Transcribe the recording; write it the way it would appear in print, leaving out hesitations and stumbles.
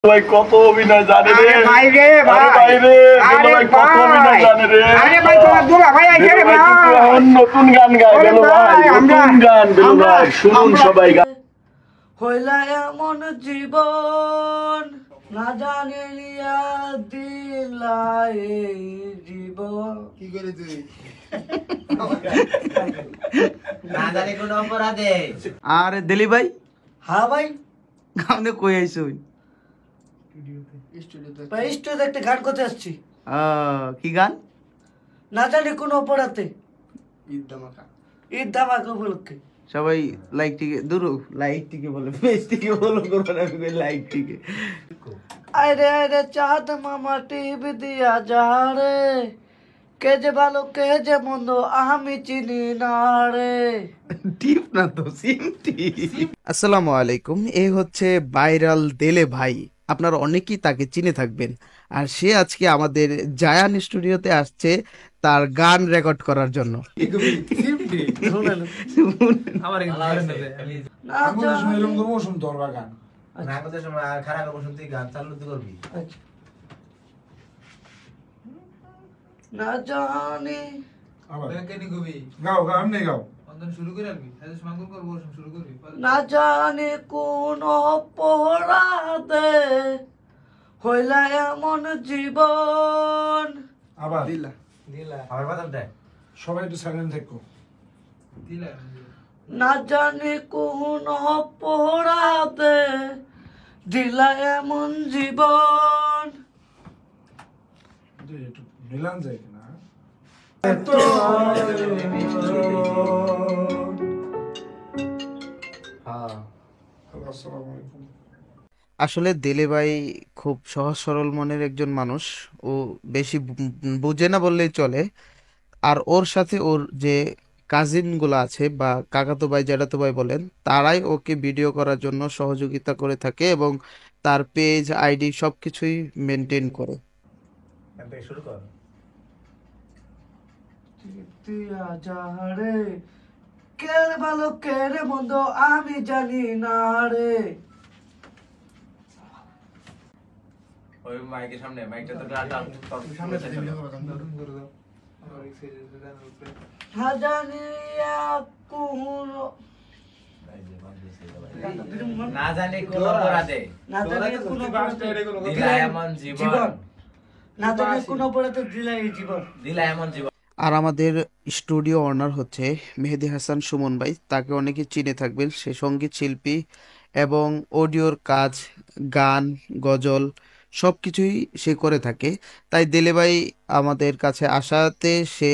ভাই কত অভিনয় জানে রে ভাই রে ভাই রে ভাই কত অভিনয় জানে রে আরে ভাই তোমার দুলা ভাই আইছে রে ভাই নতুন গান গায় বেলো ভাই নতুন গান বেলো ভাই শুনুন সবাই গান হইলা এমন জীবন না জানিয়া দিলাই জীবন কি করে তুই না জানি কোন অপরাধে আরে দিলি ভাই হ্যাঁ ভাই গানে কই আইছো ভাই স্টুডিওতে একটা গান করতে আসছি কি গান না জানি কোন অপরাধে ঈদ ধামাকা উপলক্ষে সবাই লাইক টিকে দুরু লাইক টিকে বলে পেজ টিকে ফলো করবেন আমি কই লাইক টিকে আরে আরে চাঁদ মামা টিভি দিয়া যা রে কে যে ভালো কে যে মন্দ আমি চিনি না রে টিপ না তো টিপ আসসালামু আলাইকুম এই হচ্ছে ভাইরাল দেলে ভাই আপনারা অনেকেই তাকে চিনে থাকবেন আর সে আজকে আমাদের জায়ান স্টুডিওতে আসছে তার গান রেকর্ড করার জন্য খারাপ শুনতে গান চালু করবি না জানি না জানি কোন অপরাধে হইলা এমন জীবন আবার আমার বাদামটা সবাই একটু সাইলেন্ট থাকো না জানি কোন অপরাধে দিলা এমন জীবন একটু মিলান যায় কিনা আসসালামু আলাইকুম আসলে দেলে ভাই খুব সহজ সরল মনের একজন মানুষ ও বেশি বুঝে না বললেই চলে আর ওর সাথে ওর যে কাজিন গুলো আছে বা কাকাতো ভাই জ্যাঠাতো ভাই বলেন তারাই ওকে ভিডিও করার জন্য সহযোগিতা করে থাকে এবং তার পেজ আইডি সবকিছুই মেনটেন করে শুরু কর দিয়া যা রে কে ভালো কে রে মন্দ আমি জানি না রে ওই মাইকের সামনে মাইকটা তো সামনে না জানিয়া কোন না জানি কোন অপরাধে না জানি কোন দিলা এমন জীবন না জানি কোন অপরাধে দিলা এই জীবন দিলা এমন জীবন আর আমাদের স্টুডিও অনার হচ্ছে মেহেদি হাসান সুমন ভাই তাকে অনেকে চিনে থাকবেন সে সঙ্গীত শিল্পী এবং অডিওর কাজ গান গজল সবকিছুই সে করে থাকে তাই দেলে ভাই আমাদের কাছে আসাতে সে